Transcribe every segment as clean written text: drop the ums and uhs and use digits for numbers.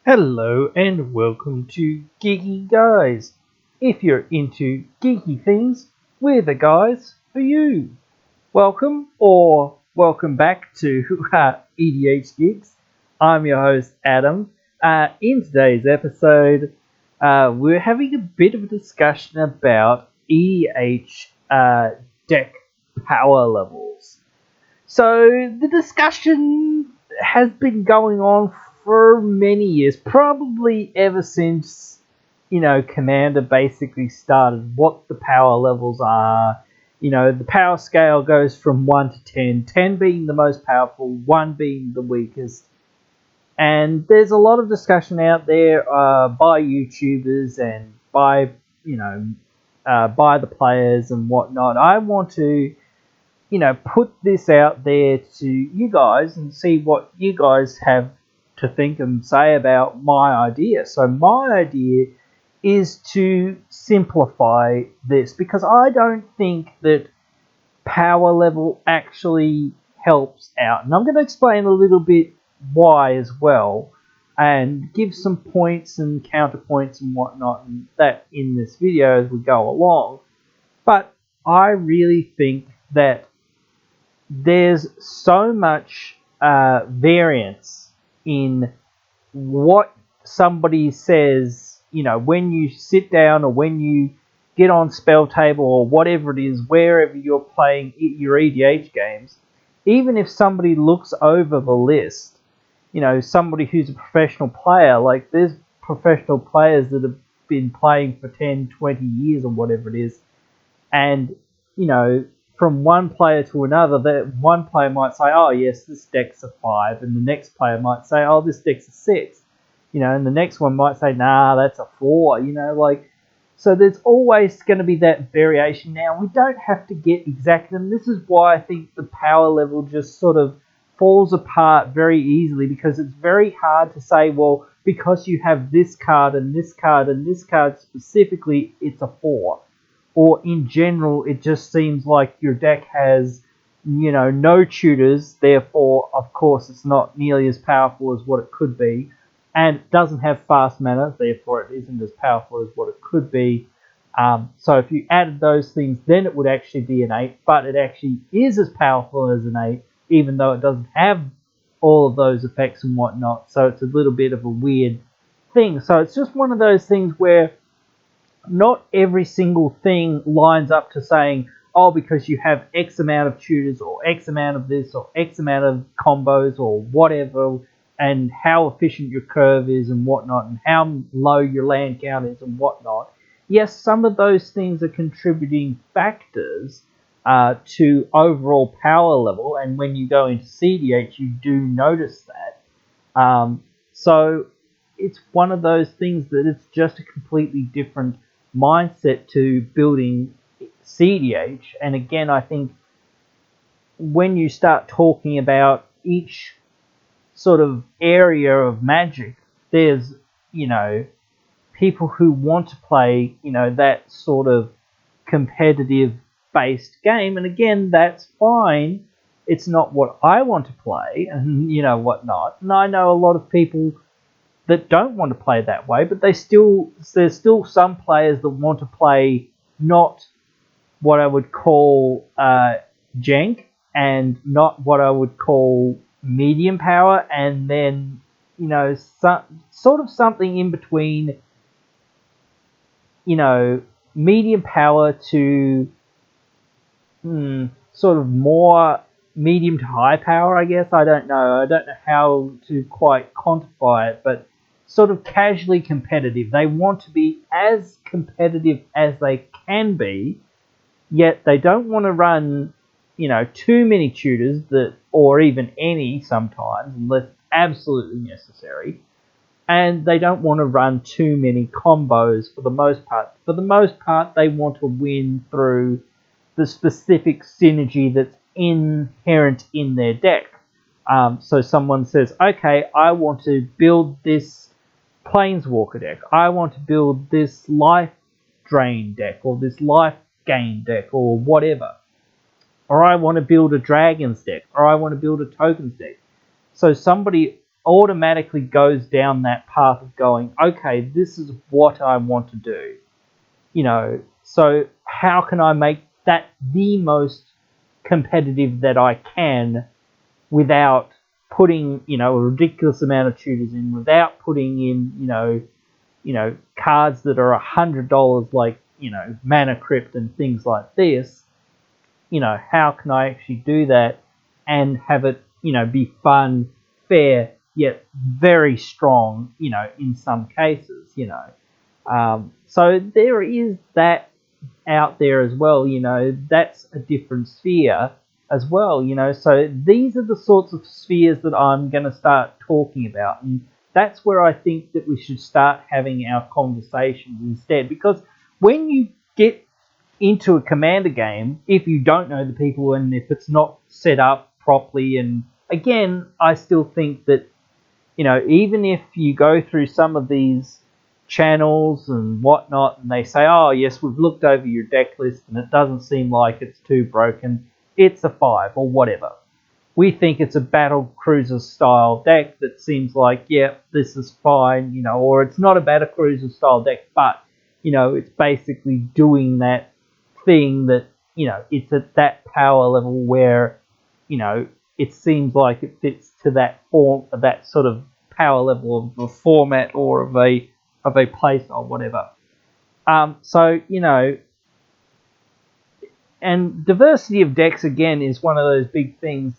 Hello and welcome to Geeky Guys. If you're into geeky things, we're the guys for you. Welcome back to EDH Geeks. I'm your host Adam. In today's episode, we're having a bit of a discussion about EDH deck power levels. So the discussion has been going on for many years, probably ever since, Commander basically started, what the power levels are. The power scale goes from 1 to 10, 10 being the most powerful, 1 being the weakest. And there's a lot of discussion out there by YouTubers and by, by the players and whatnot. I want to put this out there to you guys and see what you guys have to think and say about my idea. So my idea is to simplify this because I don't think that power level actually helps out. And I'm going to explain a little bit why as well and give some points and counterpoints and whatnot and that in this video as we go along. But I really think that there's so much variance in what somebody says, when you sit down or when you get on spell table or whatever it is, wherever you're playing your EDH games. Even if somebody looks over the list, somebody who's a professional player, like there's professional players that have been playing for 10, 20 years or whatever it is, and, from one player to another, that one player might say, oh yes, this deck's a 5, and the next player might say, oh, this deck's a 6, and the next one might say, nah, that's a 4, so there's always going to be that variation. Now, we don't have to get exact, and this is why I think the power level just sort of falls apart very easily, because it's very hard to say, well, because you have this card and this card and this card specifically, it's a 4. Or in general, it just seems like your deck has, no tutors, therefore, of course, it's not nearly as powerful as what it could be, and it doesn't have fast mana, therefore it isn't as powerful as what it could be. So if you added those things, then it would actually be an 8, but it actually is as powerful as an 8, even though it doesn't have all of those effects and whatnot, so it's a little bit of a weird thing. So it's just one of those things where not every single thing lines up to saying, oh, because you have X amount of tutors or X amount of this or X amount of combos or whatever, and how efficient your curve is and whatnot, and how low your land count is and whatnot. Yes, some of those things are contributing factors to overall power level, and when you go into CDH, you do notice that. So it's one of those things that it's just a completely different mindset to building CDH. And again, I think when you start talking about each sort of area of Magic, there's, people who want to play, that sort of competitive based game. And again, that's fine. It's not what I want to play and, whatnot. And I know a lot of people that don't want to play that way, but there's still some players that want to play not what I would call jank and not what I would call medium power, and then sort of something in between, medium power to sort of more medium to high power, I guess. I don't know how to quite quantify it, but sort of casually competitive. They want to be as competitive as they can be, yet they don't want to run, too many tutors or even any sometimes, unless absolutely necessary. And they don't want to run too many combos for the most part. For the most part, they want to win through the specific synergy that's inherent in their deck. So someone says, okay, I want to build this Planeswalker deck. I want to build this Life Drain deck or this Life Gain deck or whatever. Or I want to build a Dragons deck, or I want to build a Tokens deck. So somebody automatically goes down that path of going, okay, this is what I want to do. So how can I make that the most competitive that I can without putting, a ridiculous amount of tutors in, without putting in, cards that are $100 like, Mana Crypt and things like this. How can I actually do that and have it, be fun, fair, yet very strong, in some cases, So there is that out there as well, that's a different sphere as well, So these are the sorts of spheres that I'm going to start talking about. And that's where I think that we should start having our conversations instead. Because when you get into a Commander game, if you don't know the people and if it's not set up properly, and again, I still think that, even if you go through some of these channels and whatnot, and they say, oh yes, we've looked over your deck list and it doesn't seem like it's too broken, it's a 5 or whatever. We think it's a battle cruiser style deck that seems like, yeah, this is fine, or it's not a battle cruiser style deck, but, it's basically doing that thing that, it's at that power level where, it seems like it fits to that form, that sort of power level of a format or of a playstyle, whatever. So, and diversity of decks, again, is one of those big things.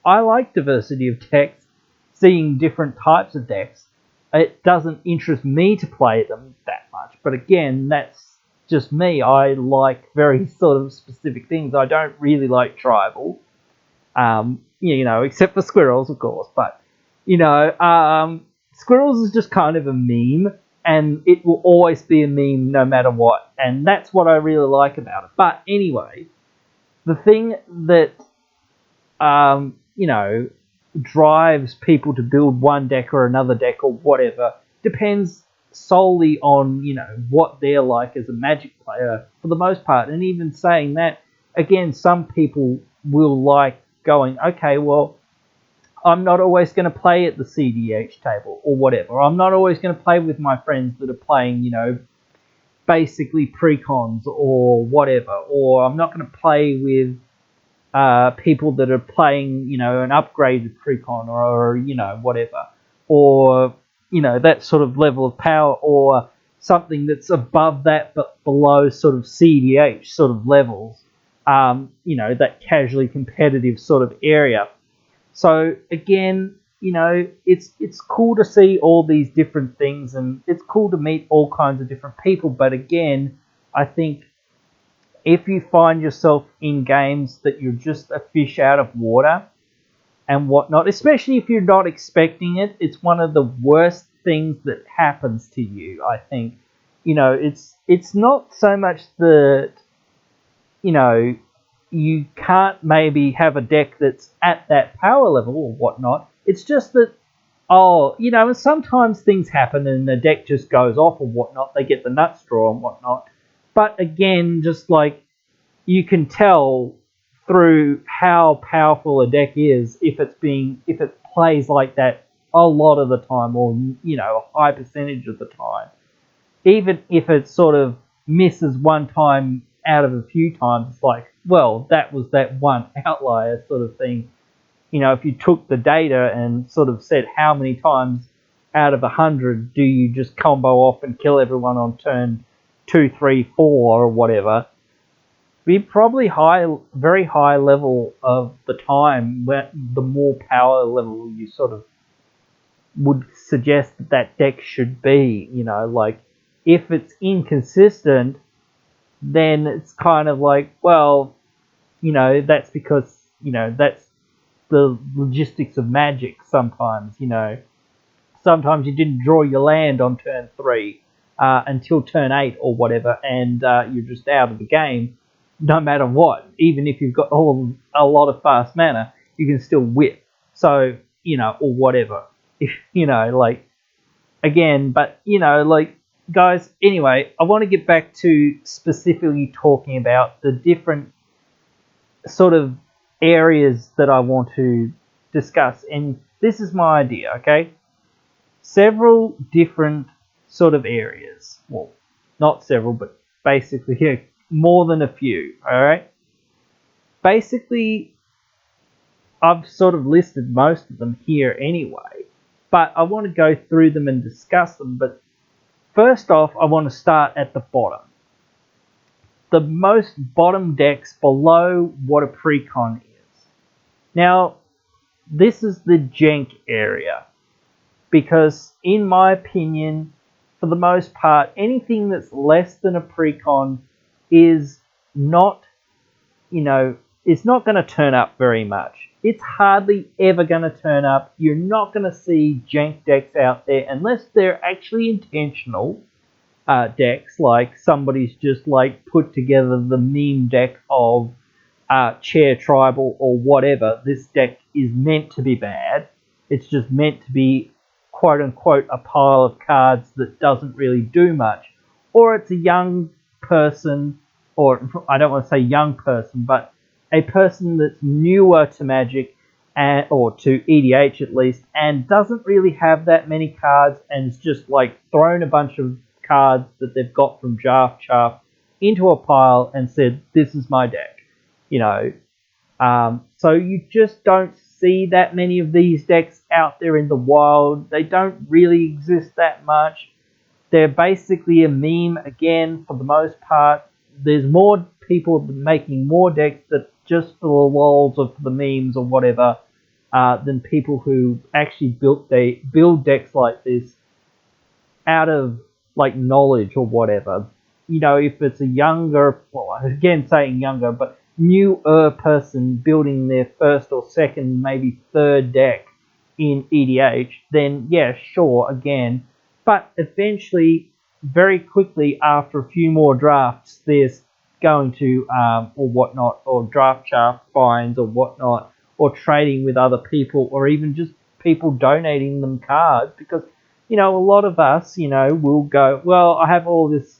I like diversity of decks, seeing different types of decks. It doesn't interest me to play them that much, but again, that's just me. I like very sort of specific things. I don't really like tribal, except for squirrels, of course, but, squirrels is just kind of a meme, and it will always be a meme no matter what, and that's what I really like about it. But anyway, the thing that, drives people to build one deck or another deck or whatever depends solely on, what they're like as a Magic player for the most part. And even saying that, again, some people will like going, okay, well, I'm not always going to play at the CDH table or whatever. I'm not always going to play with my friends that are playing, basically precons or whatever. Or I'm not going to play with people that are playing, an upgraded precon or whatever. Or, that sort of level of power, or something that's above that but below sort of CDH sort of levels. That casually competitive sort of area. So again, it's cool to see all these different things, and it's cool to meet all kinds of different people. But again, I think if you find yourself in games that you're just a fish out of water and whatnot, especially if you're not expecting it, it's one of the worst things that happens to you, I think. It's not so much that, you can't maybe have a deck that's at that power level or whatnot. It's just that, and sometimes things happen and the deck just goes off or whatnot. They get the nut straw and whatnot. But again, just like you can tell through how powerful a deck is if it plays like that a lot of the time, or a high percentage of the time. Even if it sort of misses one time out of a few times, it's like, well, that was that one outlier sort of thing. If you took the data and sort of said how many times out of 100 do you just combo off and kill everyone on turn 2, 3, 4 or whatever, be probably very high level of the time, where the more power level you sort of would suggest that deck should be. Like if it's inconsistent, then it's kind of like, well, that's because, that's the logistics of Magic sometimes, Sometimes you didn't draw your land on turn 3 until turn 8 or whatever, and you're just out of the game no matter what. Even if you've got a lot of fast mana, you can still whip. So, or whatever. If, again, but, guys, anyway, I want to get back to specifically talking about the different sort of areas that I want to discuss. And, this is my idea, okay? Several different sort of areas. Well, not several, but basically yeah, more than a few, alright? Basically, I've sort of listed most of them here anyway, but I want to go through them and discuss them. But first off, I want to start at the bottom. The most bottom decks below what a precon is. Now, this is the jank area, because in my opinion, for the most part, anything that's less than a precon is not, it's not going to turn up very much. It's hardly ever going to turn up. You're not going to see jank decks out there unless they're actually intentional decks, like somebody's just like put together the meme deck of chair tribal or whatever. This deck is meant to be bad. It's just meant to be quote unquote a pile of cards that doesn't really do much. Or it's a young person, or I don't want to say young person, but a person that's newer to Magic or to EDH at least, and doesn't really have that many cards, and is just like thrown a bunch of cards that they've got from Draft Chaff into a pile and said, this is my deck, so you just don't see that many of these decks out there in the wild. They don't really exist that much. They're basically a meme again for the most part. There's more people making more decks that just for the lols or for the memes or whatever than people who actually build decks like this out of like knowledge or whatever. If it's a younger, well, again saying younger, but newer person building their first or second, maybe third deck in EDH, then yeah, sure, again. But eventually, very quickly after a few more drafts, there's going to, or whatnot, or draft shaft finds or whatnot, or trading with other people, or even just people donating them cards, because a lot of us, will go, well, I have all this,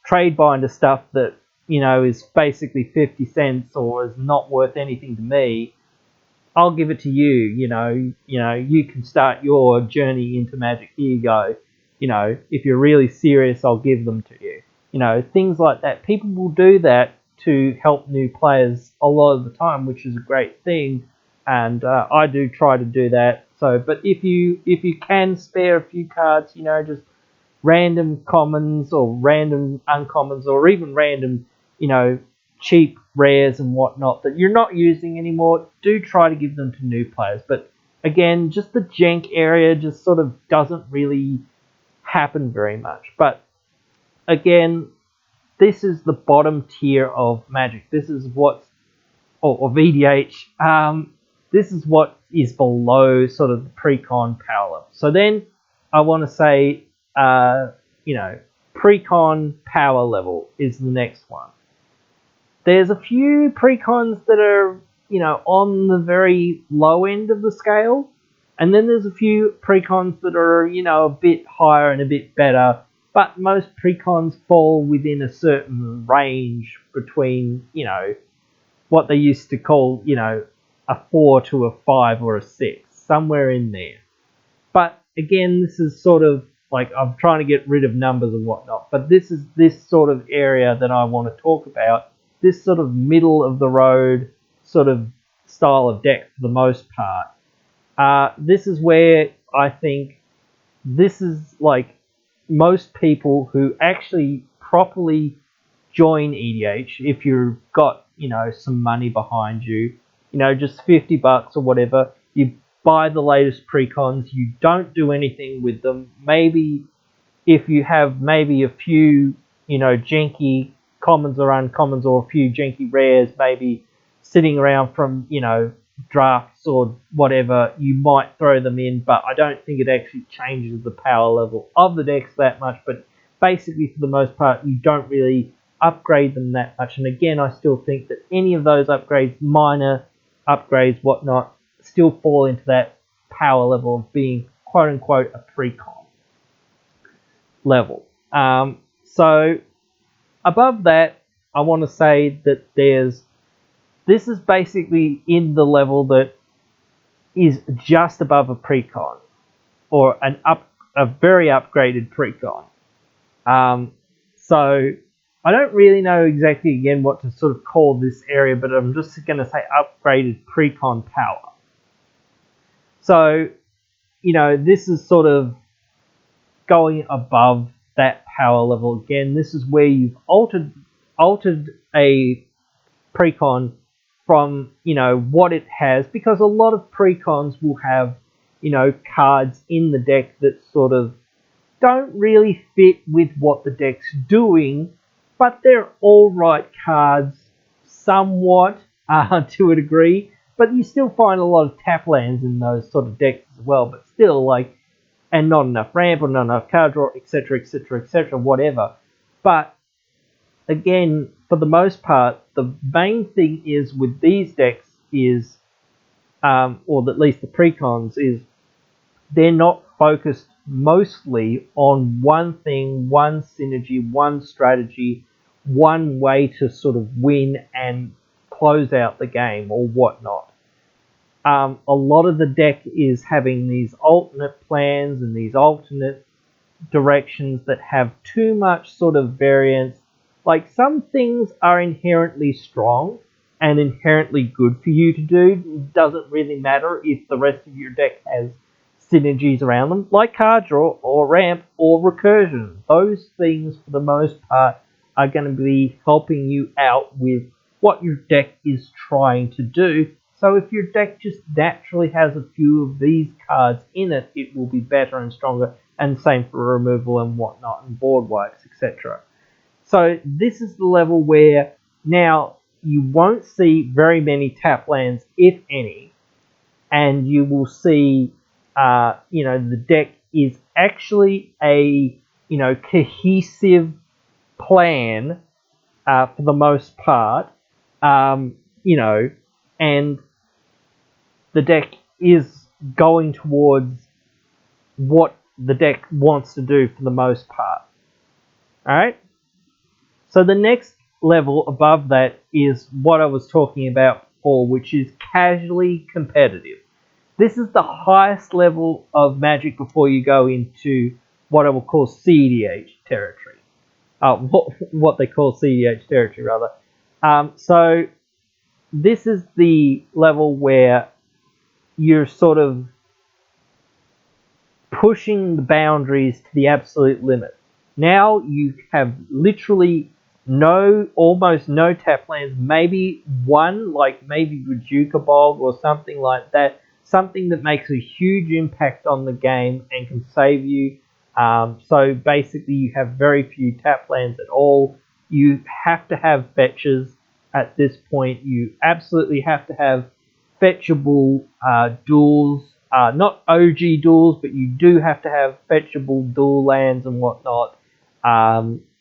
trade binder stuff that, is basically 50 cents or is not worth anything to me. I'll give it to you, you can start your journey into Magic. Here you go. If you're really serious, I'll give them to you. Things like that. People will do that to help new players a lot of the time, which is a great thing. And I do try to do that. So, but if you can spare a few cards, just random commons or random uncommons or even random, cheap rares and whatnot that you're not using anymore, do try to give them to new players. But again, just the jank area just sort of doesn't really happen very much. But again, this is the bottom tier of Magic. This is what's, or of EDH. This is what is below sort of the pre-con power level. So then I want to say, pre-con power level is the next one. There's a few pre-cons that are, on the very low end of the scale. And then there's a few pre-cons that are, a bit higher and a bit better. But most pre-cons fall within a certain range between, what they used to call, a 4 to a 5 or a 6, somewhere in there. But again, this is sort of like, I'm trying to get rid of numbers and whatnot, but this is this sort of area that I want to talk about, this sort of middle of the road sort of style of deck for the most part. This is where I think this is like most people who actually properly join EDH, if you've got, some money behind you, just $50 or whatever, you buy the latest precons, you don't do anything with them. Maybe if you have maybe a few, janky commons or uncommons or a few janky rares maybe sitting around from, drafts or whatever, you might throw them in, but I don't think it actually changes the power level of the decks that much. But basically, for the most part, you don't really upgrade them that much. And again, I still think that any of those upgrades, minor upgrades, whatnot, still fall into that power level of being quote unquote a pre-con level. So above that, I want to say that this is basically in the level that is just above a precon or a very upgraded precon. So I don't really know exactly again what to sort of call this area, but I'm just going to say upgraded precon power. So, this is sort of going above that power level again. This is where you've altered a precon from, what it has, because a lot of precons will have, cards in the deck that sort of don't really fit with what the deck's doing, but they're alright cards somewhat to a degree. But you still find a lot of tap lands in those sort of decks as well, but still, and not enough ramp or not enough card draw, etc., etc., etc., whatever. But again, for the most part, the main thing is with these decks is, or at least the precons, is they're not focused mostly on one thing, one synergy, one strategy, one way to sort of win and close out the game or whatnot. A lot of the deck is having these alternate plans and these alternate directions that have too much sort of variance. Like, some things are inherently strong and inherently good for you to do. It doesn't really matter if the rest of your deck has synergies around them, like card draw or ramp or recursion. Those things, for the most part, are going to be helping you out with what your deck is trying to do. So if your deck just naturally has a few of these cards in it, it will be better and stronger, and same for removal and whatnot, and board wipes, etc. So this is the level where now you won't see very many tap lands, if any, and you will see, the deck is actually a, cohesive plan for the most part, and the deck is going towards what the deck wants to do for the most part. Alright? So the next level above that is what I was talking about before, which is casually competitive. This is the highest level of Magic before you go into what I will call CDH territory. What they call CDH territory, rather. So this is the level where you're sort of pushing the boundaries to the absolute limit. Now you have literally almost no tap lands, maybe one, like maybe Rejuka Bog or something like that, something that makes a huge impact on the game and can save you. So basically you have very few tap lands at all. You have to have fetches at this point. You absolutely have to have fetchable duels, not OG duels, but you do have to have fetchable dual lands and whatnot.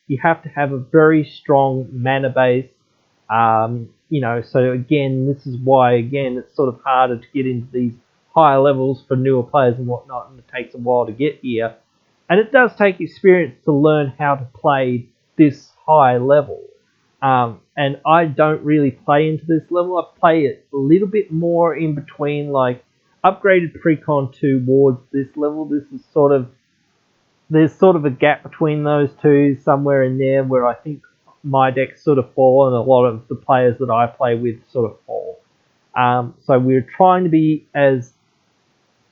You have to have a very strong mana base. So again, this is why, again, it's sort of harder to get into these higher levels for newer players and whatnot, and it takes a while to get here. And it does take experience to learn how to play this high level. And I don't really play into this level. I play it a little bit more in between, like upgraded precon towards this level. There's sort of a gap between those two, somewhere in there, where I think my decks sort of fall and a lot of the players that I play with sort of fall. So we're trying to be as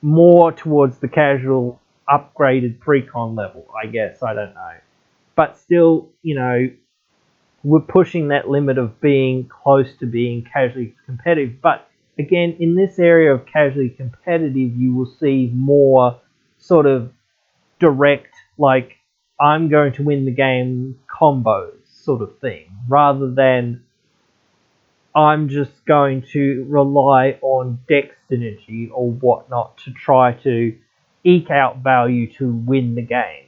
more towards the casual upgraded precon level, I guess. I don't know. But still, we're pushing that limit of being close to being casually competitive. But again, in this area of casually competitive, you will see more sort of direct, like, I'm going to win the game combos sort of thing, rather than I'm just going to rely on deck synergy or whatnot to try to eke out value to win the game.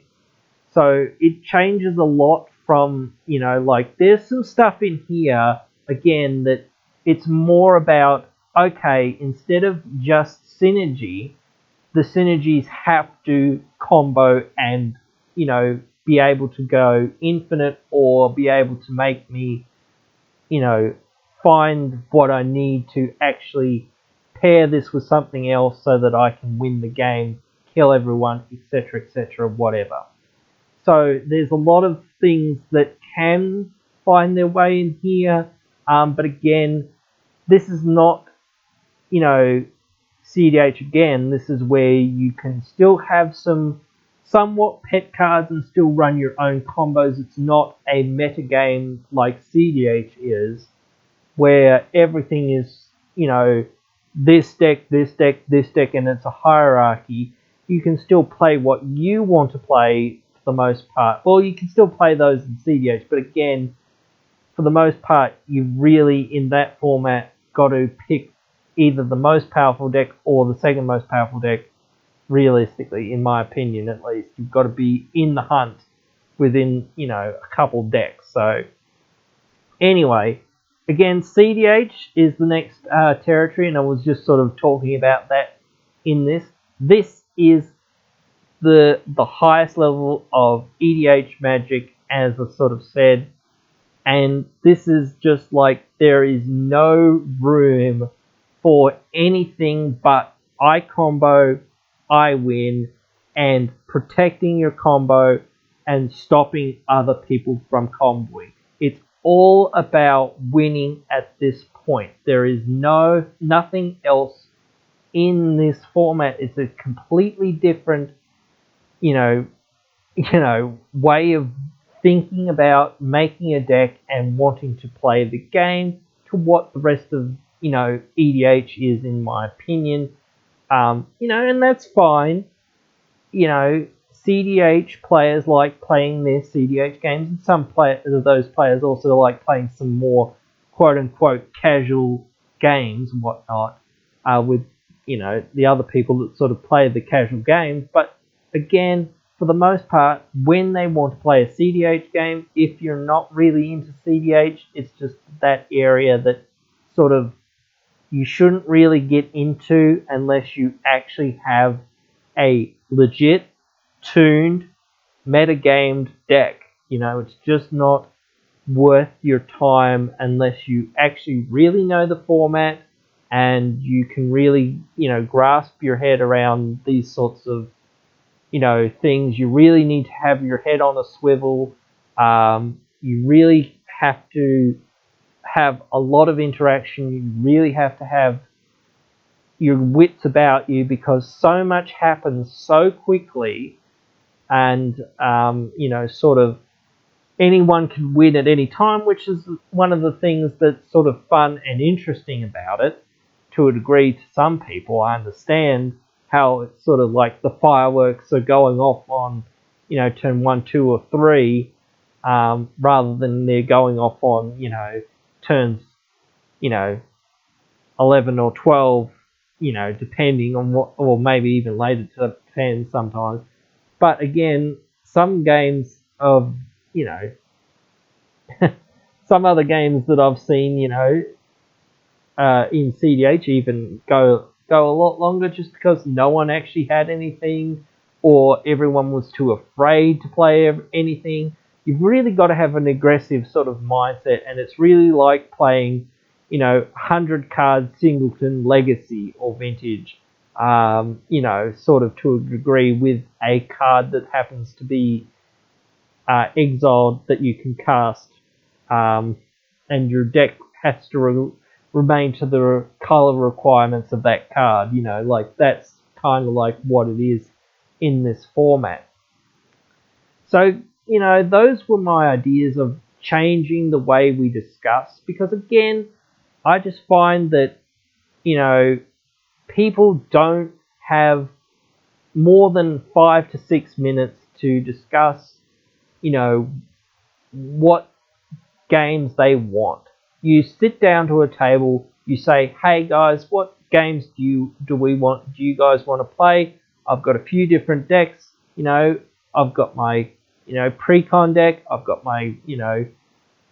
So it changes a lot from, there's some stuff in here, again, that it's more about, okay, instead of just synergy, the synergies have to combo and, be able to go infinite, or be able to make me, find what I need to actually pair this with something else so that I can win the game, kill everyone, etc., whatever. So there's a lot of things that can find their way in here, but again, this is not, CDH again. This is where you can still have some somewhat pet cards and still run your own combos. It's not a meta game like CDH is, where everything is, this deck, this deck, this deck, and it's a hierarchy. You can still play what you want to play for the most part. Well, you can still play those in CDH, but again, for the most part, you really, in that format, got to pick either the most powerful deck or the second most powerful deck, realistically, in my opinion at least. You've got to be in the hunt within, a couple decks. So, anyway, again, CDH is the next territory, and I was just sort of talking about that in this. This is the highest level of EDH Magic, as I sort of said, and this is just like there is no room for anything but I combo, I win, and protecting your combo and stopping other people from comboing. It's all about winning at this point. There is nothing else in this format. It's a completely different, way of thinking about making a deck and wanting to play the game to what the rest of, EDH is, in my opinion. And that's fine. CDH players like playing their CDH games, and some of those players also like playing some more quote-unquote casual games and whatnot with, the other people that sort of play the casual games. But again, for the most part, when they want to play a CDH game, if you're not really into CDH, it's just that area that sort of you shouldn't really get into unless you actually have a legit tuned metagamed deck. It's just not worth your time unless you actually really know the format and you can really, grasp your head around these sorts of, things. You really need to have your head on a swivel. You really have to have a lot of interaction. You really have to have your wits about you, because so much happens so quickly, and sort of anyone can win at any time, which is one of the things that's sort of fun and interesting about it to a degree. To some people, I understand how it's sort of like the fireworks are going off on turn 1, 2 or 3, rather than they're going off on turns 11 or 12, depending on what, or maybe even later to 10 sometimes. But again, some games of, some other games that I've seen, in CDH even go a lot longer, just because no one actually had anything, or everyone was too afraid to play anything. You've really got to have an aggressive sort of mindset, and it's really like playing 100 card singleton legacy or vintage, sort of to a degree, with a card that happens to be exiled that you can cast, and your deck has to remain to the color requirements of that card. Like that's kind of like what it is in this format. So, those were my ideas of changing the way we discuss, because again, I just find that, people don't have more than 5 to 6 minutes to discuss, what games they want. You sit down to a table, you say, hey guys, what games do you guys want to play? I've got a few different decks, I've got my, pre-con deck, I've got my,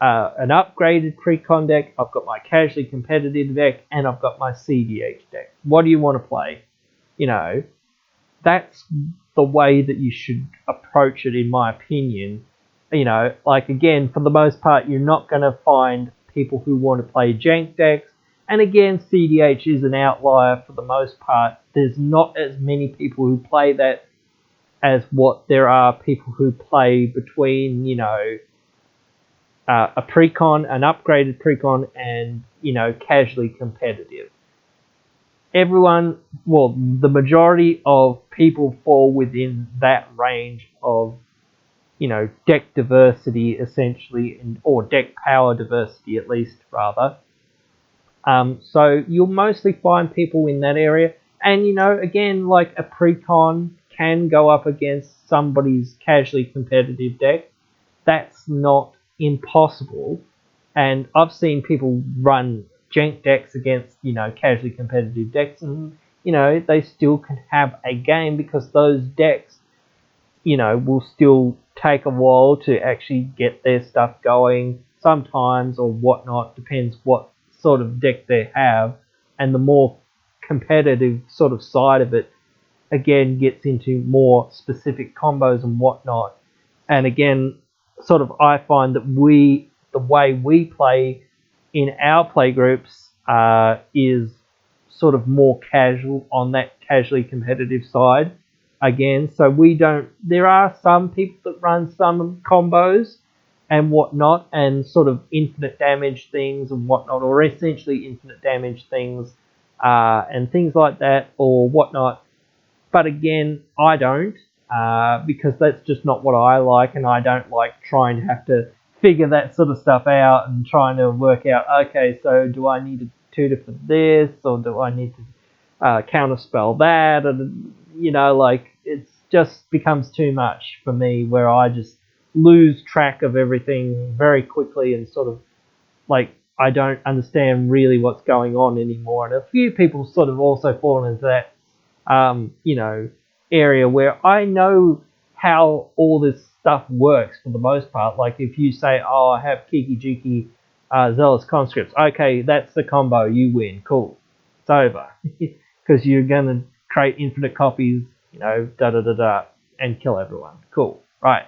an upgraded pre-con deck, I've got my casually competitive deck, and I've got my CDH deck. What do you want to play? That's the way that you should approach it, in my opinion. Like again, for the most part, you're not going to find people who want to play jank decks. And again, CDH is an outlier for the most part. There's not as many people who play that as what there are people who play between, a precon, an upgraded precon, and, casually competitive. Everyone, well, the majority of people fall within that range of, deck diversity essentially, or deck power diversity at least, rather. So you'll mostly find people in that area. And, again, like a precon can go up against somebody's casually competitive deck. That's not impossible. And I've seen people run jank decks against, casually competitive decks, and, they still can have a game because those decks, will still take a while to actually get their stuff going sometimes or whatnot, depends what sort of deck they have. And the more competitive sort of side of it, again, gets into more specific combos and whatnot. And again, sort of I find that the way we play in our play groups is sort of more casual on that casually competitive side. Again, so there are some people that run some combos and whatnot, and sort of infinite damage things and whatnot, or essentially infinite damage things, and things like that or whatnot. But again, I don't, because that's just not what I like, and I don't like trying to have to figure that sort of stuff out and trying to work out, okay, so do I need to tutor for this, or do I need to counterspell that, and it just becomes too much for me, where I just lose track of everything very quickly, and sort of I don't understand really what's going on anymore. And a few people sort of also fall into that area where I know how all this stuff works for the most part. Like if you say, oh, I have Kiki Jiki Zealous Conscripts, okay, that's the combo, you win, cool, it's over. Because you're going to create infinite copies, and kill everyone. Cool, right.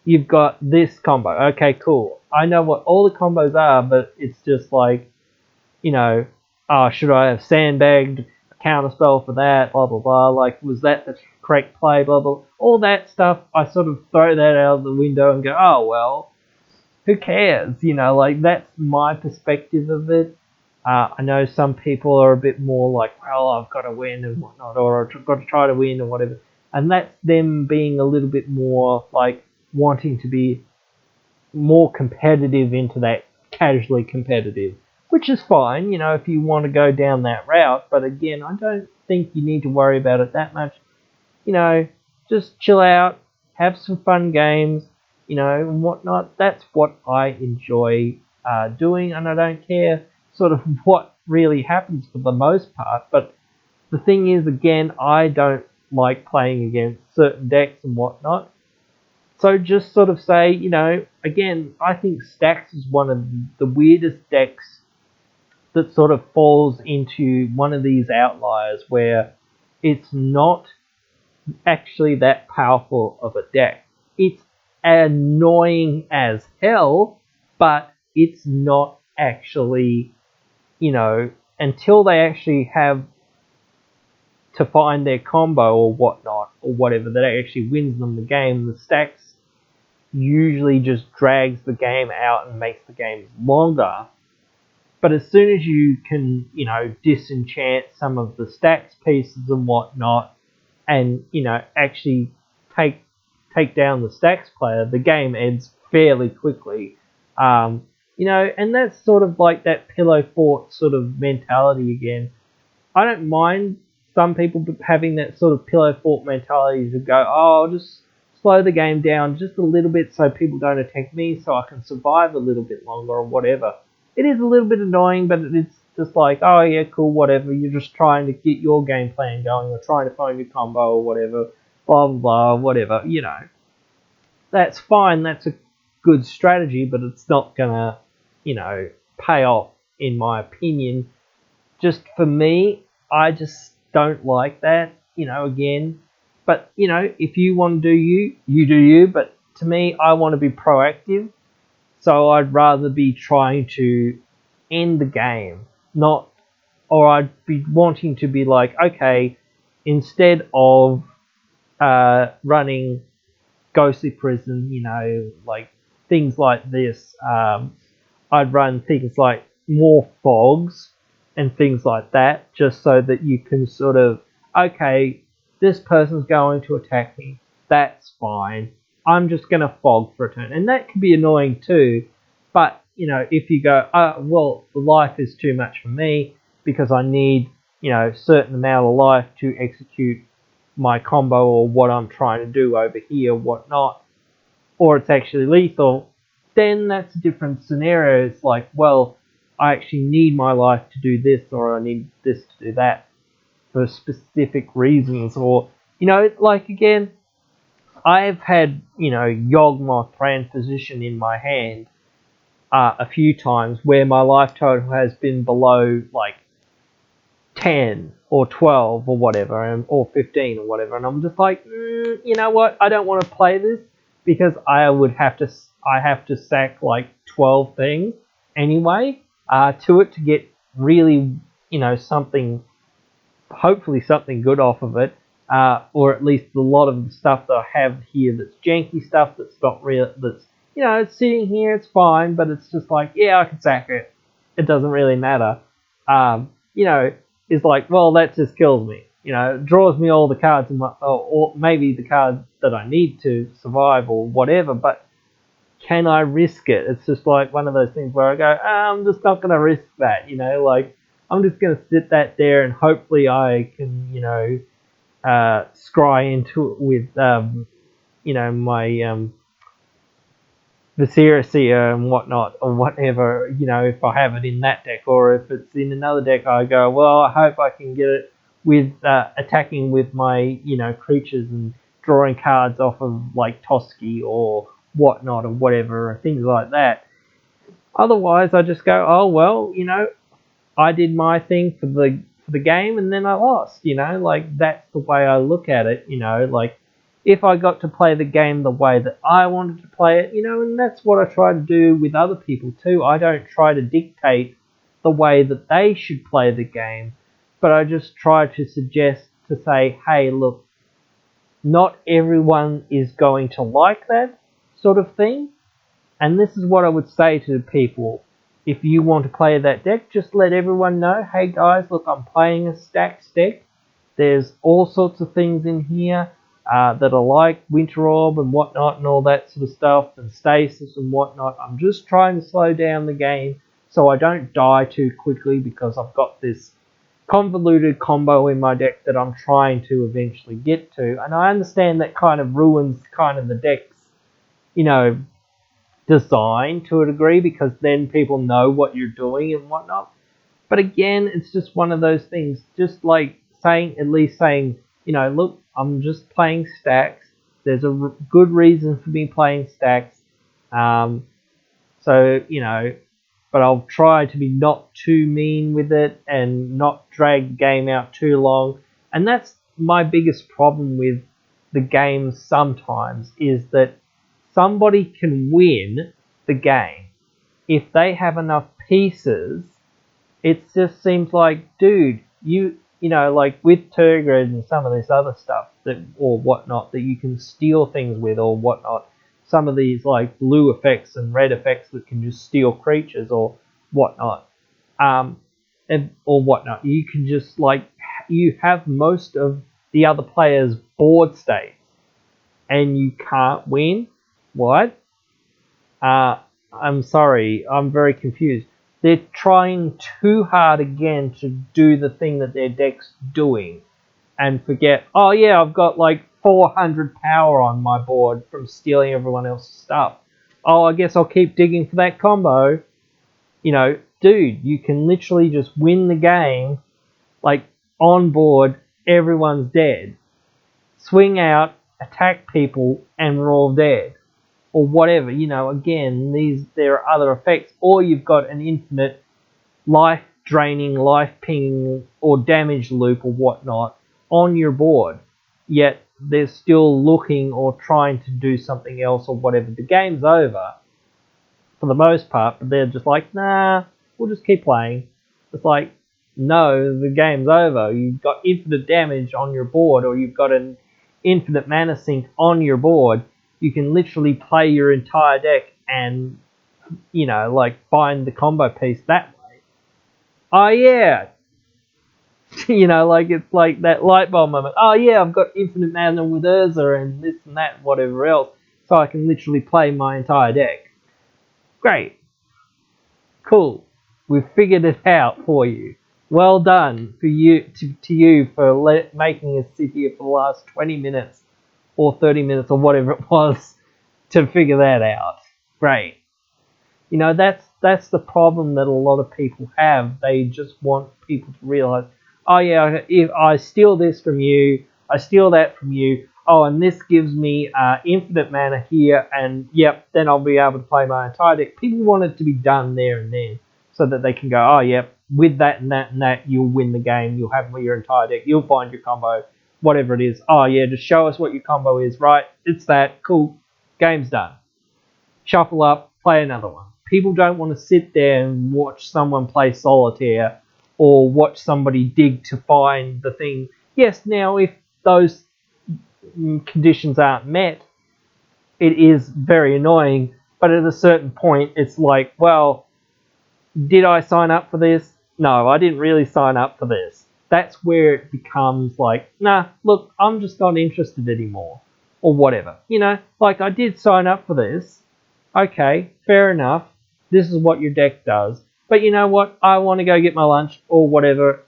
You've got this combo, okay, cool. I know what all the combos are, but it's just like, should I have sandbagged a counterspell for that, blah, blah, blah. Like, was that the correct play, blah, blah. All that stuff, I sort of throw that out of the window and go, oh, well, who cares? That's my perspective of it. I know some people are a bit more like, well, I've got to win and whatnot, or I've got to try to win or whatever. And that's them being a little bit more like wanting to be more competitive into that casually competitive, which is fine, if you want to go down that route. But again, I don't think you need to worry about it that much. Just chill out, have some fun games, and whatnot. That's what I enjoy doing, and I don't care sort of what really happens for the most part. But the thing is, again, I don't like playing against certain decks and whatnot. So just sort of say, again, I think Stax is one of the weirdest decks that sort of falls into one of these outliers where it's not actually that powerful of a deck. It's annoying as hell, but it's not actually, until they actually have to find their combo or whatnot, or whatever, that actually wins them the game. The stacks usually just drags the game out and makes the games longer. But as soon as you can, disenchant some of the stacks pieces and whatnot, and, actually take down the stacks player, the game ends fairly quickly. And that's sort of like that pillow fort sort of mentality again. I don't mind some people having that sort of pillow fort mentality to go, oh, I'll just slow the game down just a little bit so people don't attack me, so I can survive a little bit longer or whatever. It is a little bit annoying, but it's just like, oh yeah, cool, whatever. You're just trying to get your game plan going, or trying to find your combo or whatever, blah, blah, blah, whatever, That's fine, that's a good strategy, but it's not gonna, pay off, in my opinion. Just for me, I just don't like that, again. But, if you want to do you do you. But to me, I want to be proactive. So I'd rather be trying to end the game not, or I'd be wanting to be like, okay, instead of running ghostly prison, like things like this, I'd run things like more fogs and things like that, just so that you can sort of, okay, this person's going to attack me. That's fine. I'm just going to fog for a turn. And that can be annoying too. But, if you go, well, life is too much for me because I need, certain amount of life to execute my combo or what I'm trying to do over here, whatnot, or it's actually lethal, then that's a different scenario. It's like, well, I actually need my life to do this, or I need this to do that for specific reasons, or, like again, I've had, Yogmoth brand position in my hand a few times where my life total has been below, like, 10 or 12 or whatever, or 15 or whatever, and I'm just like, you know what, I don't want to play this because I have to sack like 12 things anyway to it to get really, something, hopefully something good off of it, or at least a lot of the stuff that I have here that's janky stuff that's not real, that's, it's sitting here, it's fine, but it's just like, yeah, I can sack it. It doesn't really matter. Is like, well, that just kills me. It draws me all the cards in my, or maybe the cards that I need to survive or whatever, but can I risk it? It's just like one of those things where I go, I'm just not going to risk that, like, I'm just going to sit that there and hopefully I can, scry into it with, my, Viscera and whatnot, or whatever, if I have it in that deck, or if it's in another deck, I go, well, I hope I can get it with attacking with my, creatures and drawing cards off of, like, Toski or whatnot, or whatever, or things like that. Otherwise, I just go, oh, well, I did my thing for the game, and then I lost, like, that's the way I look at it, like, if I got to play the game the way that I wanted to play it, and that's what I try to do with other people too. I don't try to dictate the way that they should play the game, but I just try to suggest to say, hey, look, not everyone is going to like that sort of thing, and this is what I would say to people. If you want to play that deck, just let everyone know, hey guys, look, I'm playing a stacks deck. There's all sorts of things in here that are like Winter Orb and whatnot and all that sort of stuff, and Stasis and whatnot. I'm just trying to slow down the game so I don't die too quickly because I've got this convoluted combo in my deck that I'm trying to eventually get to. And I understand that kind of ruins kind of the deck's, design to a degree, because then people know what you're doing and whatnot. But again, it's just one of those things, just like at least saying, look, I'm just playing stacks. There's a good reason for me playing stacks. So, but I'll try to be not too mean with it and not drag the game out too long. And that's my biggest problem with the game sometimes, is that somebody can win the game if they have enough pieces. It just seems like, dude, like with Turgid and some of this other stuff that, or whatnot, that you can steal things with or whatnot. Some of these like blue effects and red effects that can just steal creatures or whatnot, or whatnot. You can just like, you have most of the other players' board states, and you can't win. What? I'm sorry, I'm very confused. They're trying too hard again to do the thing that their deck's doing and forget, oh yeah, I've got like 400 power on my board from stealing everyone else's stuff. Oh, I guess I'll keep digging for that combo. Dude, you can literally just win the game, like on board, everyone's dead. Swing out, attack people, and we're all dead. Or whatever, again, there are other effects, or you've got an infinite life draining, life pinging, or damage loop or whatnot on your board, yet they're still looking or trying to do something else or whatever. The game's over for the most part, but they're just like, nah, we'll just keep playing. It's like, no, the game's over. You've got infinite damage on your board, or you've got an infinite mana sink on your board. You can literally play your entire deck and, like, find the combo piece that way. Oh, yeah. Like, it's like that light bulb moment. Oh, yeah, I've got infinite mana with Urza and this and that, whatever else, so I can literally play my entire deck. Great. Cool. We've figured it out for you. Well done for you to you for making us sit here for the last 20 minutes or 30 minutes or whatever it was to figure that out. Great. That's the problem that a lot of people have. They just want people to realize, oh yeah, if I steal this from you, I steal that from you, oh, and this gives me infinite mana here, and yep, then I'll be able to play my entire deck. People want it to be done there and then, so that they can go, oh, yep, with that and that and that, you'll win the game, you'll have your entire deck, you'll find your combo, whatever it is. Oh, yeah, just show us what your combo is, right? It's that, cool, game's done. Shuffle up, play another one. People don't want to sit there and watch someone play solitaire or watch somebody dig to find the thing. Yes, now, if those conditions aren't met, it is very annoying, but at a certain point it's like, well, did I sign up for this? No, I didn't really sign up for this. That's where it becomes like, nah, look, I'm just not interested anymore, or whatever. Like, I did sign up for this. Okay, fair enough. This is what your deck does. But you know what? I want to go get my lunch, or whatever.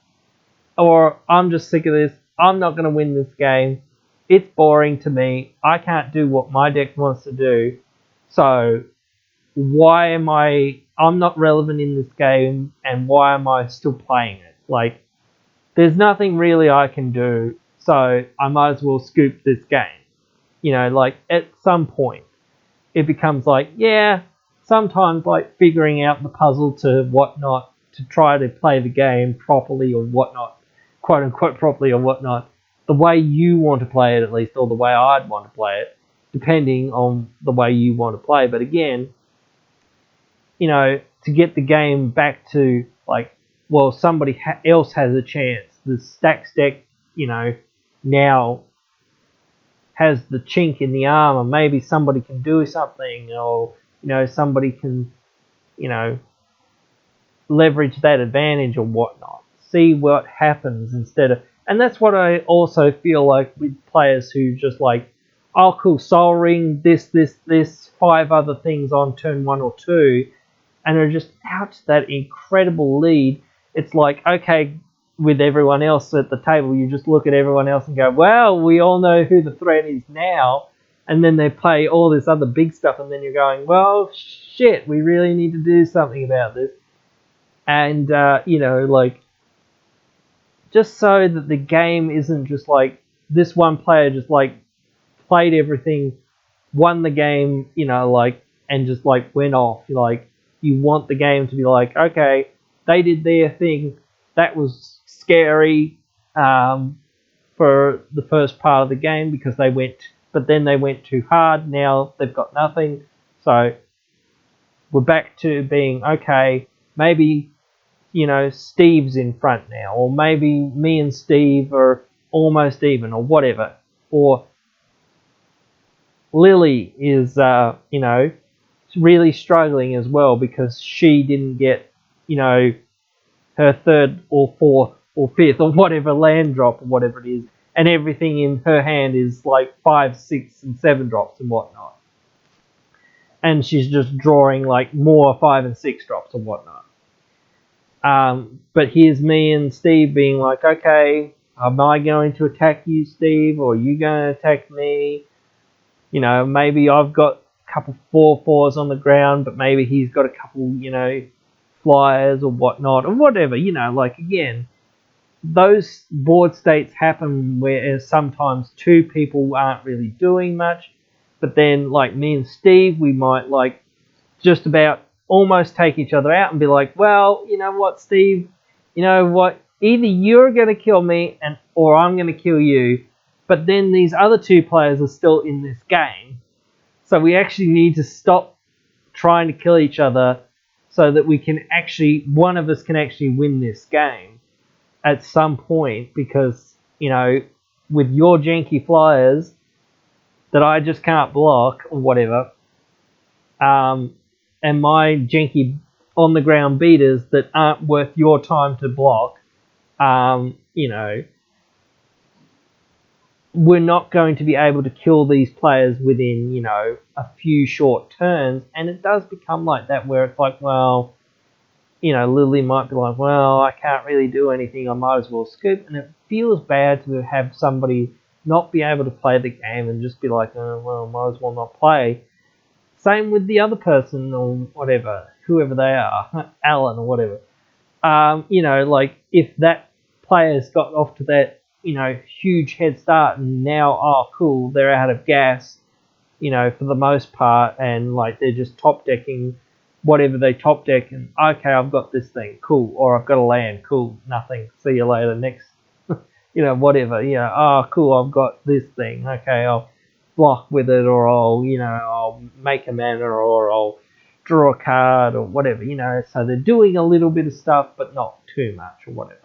Or I'm just sick of this. I'm not going to win this game. It's boring to me. I can't do what my deck wants to do. So why am I'm not relevant in this game, and why am I still playing it? Like, there's nothing really I can do, so I might as well scoop this game. Like, at some point, it becomes like, yeah, sometimes like figuring out the puzzle to whatnot to try to play the game properly or whatnot, quote unquote properly or whatnot, the way you want to play it at least, or the way I'd want to play it, depending on the way you want to play. But again, to get the game back to like, well, somebody else has a chance. The Stacks deck, now has the chink in the armor. Maybe somebody can do something, or somebody can, leverage that advantage or whatnot. See what happens instead of, and that's what I also feel like with players who just like, oh cool, Soul Ring, this, 5 other things on turn 1 or 2, and are just out to that incredible lead. It's like, okay, with everyone else at the table, you just look at everyone else and go, well, we all know who the threat is now. And then they play all this other big stuff, and then you're going, well, shit, we really need to do something about this. And, like, just so that the game isn't just like this one player just like played everything, won the game, like, and just like went off. Like, you want the game to be like, okay, they did their thing, that was scary for the first part of the game because but then they went too hard. Now they've got nothing, so we're back to being okay. Maybe Steve's in front now, or maybe me and Steve are almost even, or whatever, or Lily is really struggling as well because she didn't get her 3rd or 4th or 5th or whatever land drop or whatever it is, and everything in her hand is like 5, 6, and 7 drops and whatnot, and she's just drawing like more 5 and 6 drops and whatnot. But here's me and Steve being like, okay, am I going to attack you, Steve, or are you going to attack me? Maybe I've got a couple 4/4s on the ground, but maybe he's got a couple, flyers or whatnot, or whatever, like, again, those board states happen where sometimes 2 people aren't really doing much, but then, like, me and Steve, we might, like, just about almost take each other out and be like, well, you know what, Steve, you know what, either you're going to kill me or I'm going to kill you, but then these other 2 players are still in this game, so we actually need to stop trying to kill each other so that we can actually, one of us can actually win this game at some point, because, with your janky flyers that I just can't block or whatever, and my janky on the ground beaters that aren't worth your time to block, we're not going to be able to kill these players within, a few short turns. And it does become like that, where it's like, well, Lily might be like, well, I can't really do anything, I might as well scoop. And it feels bad to have somebody not be able to play the game and just be like, oh, well, might as well not play. Same with the other person or whatever, whoever they are, Alan or whatever. Like if that player's got off to that, huge head start, and now, oh, cool, they're out of gas, for the most part, and like they're just top decking whatever they top deck, and okay, I've got this thing, cool, or I've got a land, cool, nothing, see you later, next, whatever, oh, cool, I've got this thing, okay, I'll block with it, or I'll make a mana, or I'll draw a card, or whatever, so they're doing a little bit of stuff, but not too much, or whatever.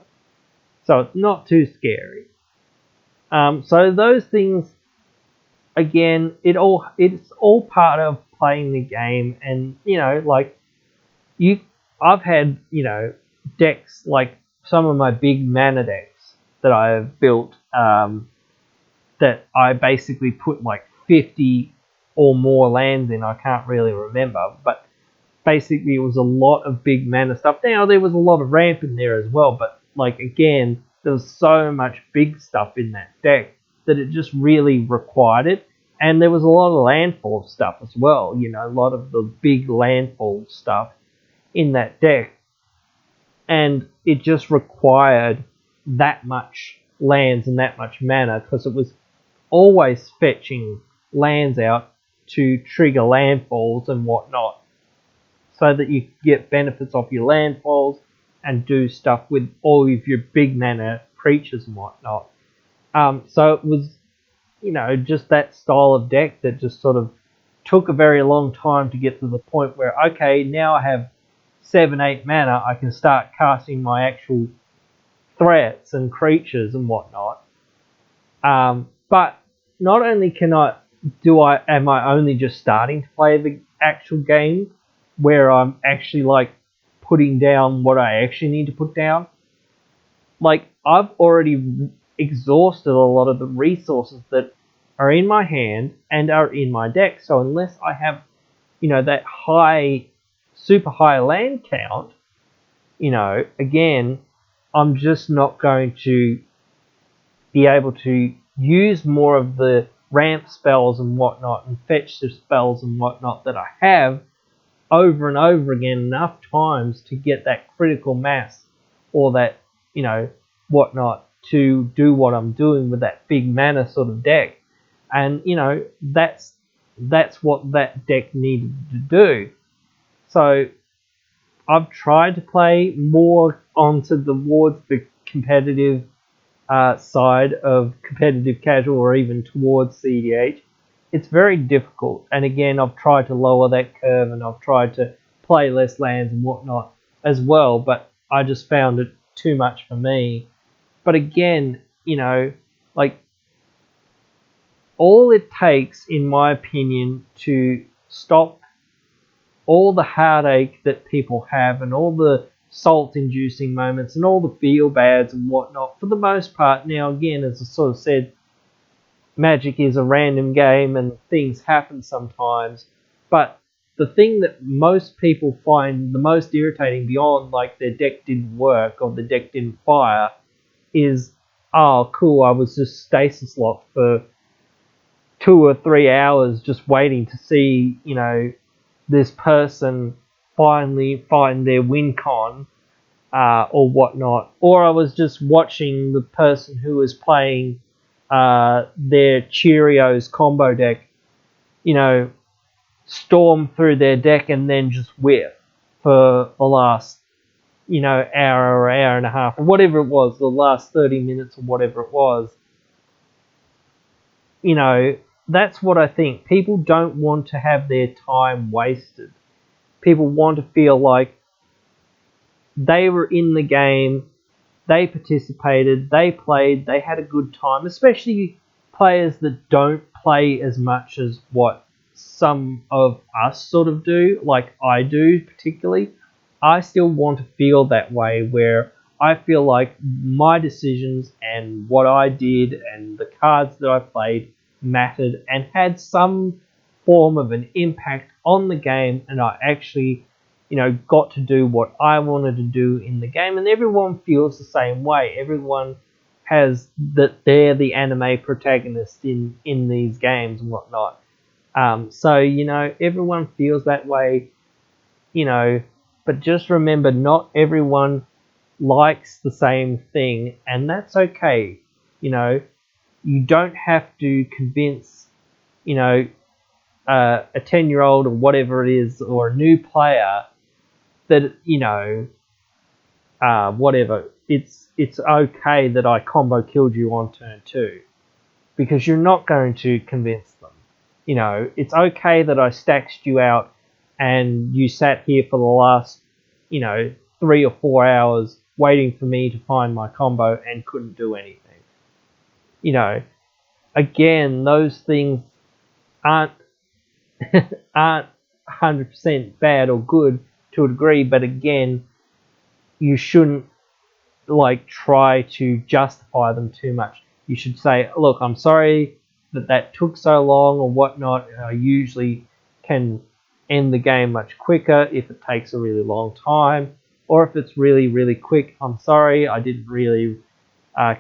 So it's not too scary. So those things, again, it's all part of playing the game, and I've had decks, like some of my big mana decks that I've built, that I basically put like 50 or more lands in. I can't really remember, but basically it was a lot of big mana stuff. Now there was a lot of ramp in there as well, but like again, there was so much big stuff in that deck that it just really required it. And there was a lot of landfall stuff as well, a lot of the big landfall stuff in that deck. And it just required that much lands and that much mana, because it was always fetching lands out to trigger landfalls and whatnot, so that you get benefits off your landfalls and do stuff with all of your big mana creatures and whatnot. So it was, just that style of deck that just sort of took a very long time to get to the point where, okay, now I have 7-8 mana, I can start casting my actual threats and creatures and whatnot. But not only am I only just starting to play the actual game, where I'm actually like putting down what I actually need to put down. Like I've already exhausted a lot of the resources that are in my hand and are in my deck. So unless I have, that super high land count, again, I'm just not going to be able to use more of the ramp spells and whatnot and fetch the spells and whatnot that I have over and over again enough times to get that critical mass, or that, whatnot, to do what I'm doing with that big mana sort of deck. And, that's what that deck needed to do. So I've tried to play more towards the competitive side of competitive casual, or even towards CDH. It's very difficult, and again, I've tried to lower that curve, and I've tried to play less lands and whatnot as well, but I just found it too much for me. But again, like, all it takes, in my opinion, to stop all the heartache that people have, and all the salt-inducing moments, and all the feel-bads and whatnot, for the most part. Now, again, as I sort of said, Magic is a random game and things happen sometimes, but the thing that most people find the most irritating, beyond like their deck didn't work or the deck didn't fire, is, oh cool, I was just stasis locked for 2 or 3 hours just waiting to see, this person finally find their win con, or whatnot, or I was just watching the person who was playing their Cheerios combo deck, storm through their deck and then just whiff for the last, hour or hour and a half, or whatever it was, the last 30 minutes or whatever it was. That's what I think. People don't want to have their time wasted. People want to feel like, they were in the game, they participated, they played, they had a good time, especially players that don't play as much as what some of us sort of do, like I do particularly. I still want to feel that way where I feel like my decisions and what I did and the cards that I played mattered and had some form of an impact on the game, and I actually got to do what I wanted to do in the game, and everyone feels the same way. Everyone has that they're the anime protagonist in these games and whatnot. So everyone feels that way, but just remember, not everyone likes the same thing, and that's okay. You don't have to convince, a 10-year-old or whatever it is, or a new player that whatever, it's okay that I combo killed you on turn 2, because you're not going to convince them. It's okay that I stacked you out and you sat here for the last 3 or 4 hours waiting for me to find my combo and couldn't do anything. Again, those things aren't aren't 100% bad or good to a degree, but again, you shouldn't try to justify them too much. You should say, look, I'm sorry that took so long or whatnot. I usually can end the game much quicker if it takes a really long time, or if it's really, really quick. I'm sorry, I didn't really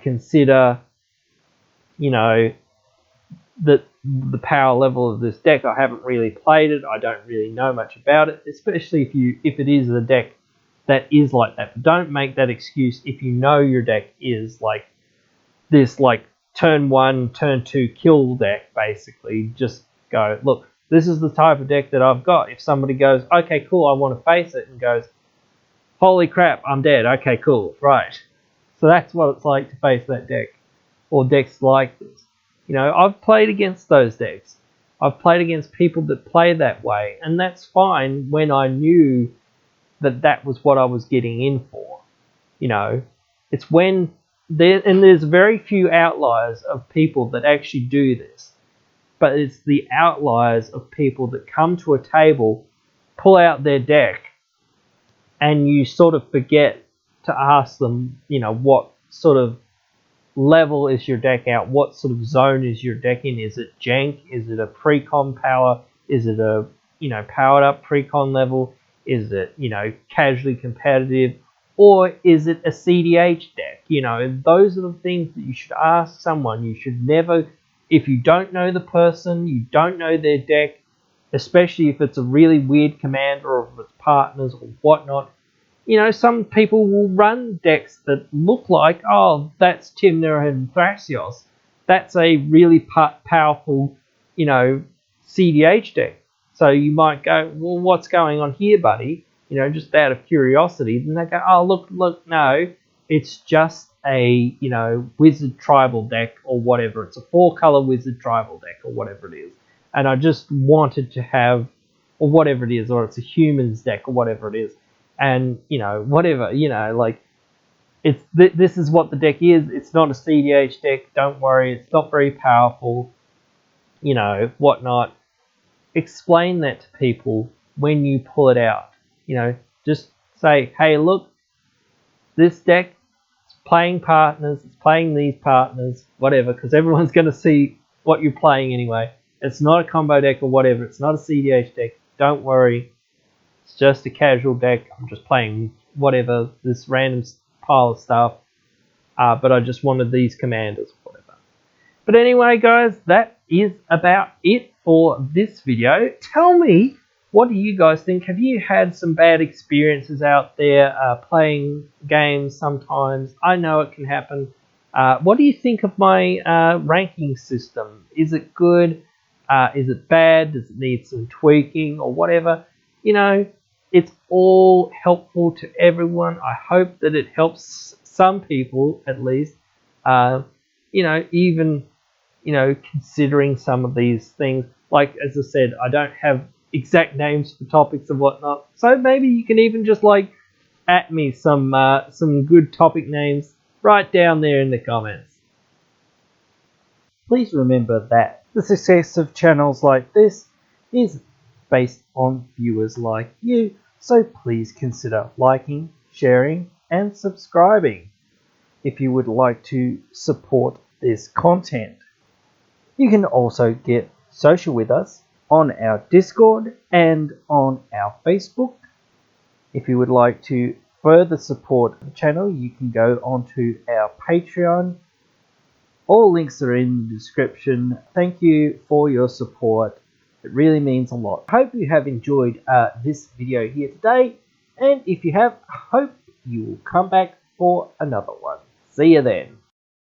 consider, that the power level of this deck. I haven't really played it. I don't really know much about it, especially if it is a deck that is like that. But don't make that excuse if you know your deck is like this, turn 1, turn 2 kill deck, basically. Just go, look, this is the type of deck that I've got. If somebody goes, okay, cool, I want to face it, and goes, holy crap, I'm dead. Okay, cool, right. So that's what it's like to face that deck, or decks like this. I've played against those decks. I've played against people that play that way, and that's fine when I knew that was what I was getting in for. It's when there's very few outliers of people that actually do this, but it's the outliers of people that come to a table, pull out their deck, and you sort of forget to ask them, what sort of level is your deck out? What sort of zone is your deck in? Is it jank? Is it a pre-con power? Is it a powered up pre-con level? Is it casually competitive? Or is it a CDH deck? Those are the things that you should ask someone. You should never, if you don't know the person, you don't know their deck, especially if it's a really weird commander or if it's partners or whatnot. Some people will run decks that look like, oh, that's Tymna and Thrasios. That's a really powerful, CDH deck. So you might go, well, what's going on here, buddy? Just out of curiosity. Then they go, oh, look, no, it's just a, wizard tribal deck or whatever. It's a 4-color wizard tribal deck or whatever it is. And I just wanted to have, or whatever it is, or it's a humans deck or whatever it is. And, whatever, it's this is what the deck is. It's not a CDH deck. Don't worry. It's not very powerful, whatnot. Explain that to people when you pull it out. Just say, hey, look, this deck is playing partners. It's playing these partners, whatever, because everyone's going to see what you're playing anyway. It's not a combo deck or whatever. It's not a CDH deck. Don't worry. It's just a casual deck. I'm just playing whatever, this random pile of stuff. But I just wanted these commanders, whatever. But anyway, guys, that is about it for this video. Tell me, what do you guys think? Have you had some bad experiences out there playing games sometimes? I know it can happen. What do you think of my ranking system? Is it good? Is it bad? Does it need some tweaking or whatever? It's all helpful to everyone. I hope that it helps some people at least. Even considering some of these things. Like, as I said, I don't have exact names for topics and whatnot. So maybe you can even just at me some good topic names right down there in the comments. Please remember that the success of channels like this is based on viewers like you, so please consider liking, sharing, and subscribing if you would like to support this content. You can also get social with us on our Discord and on our Facebook. If you would like to further support the channel, you can go onto our Patreon. All links are in the description. Thank you for your support. It really means a lot. I hope you have enjoyed this video here today. And if you have, I hope you will come back for another one. See you then.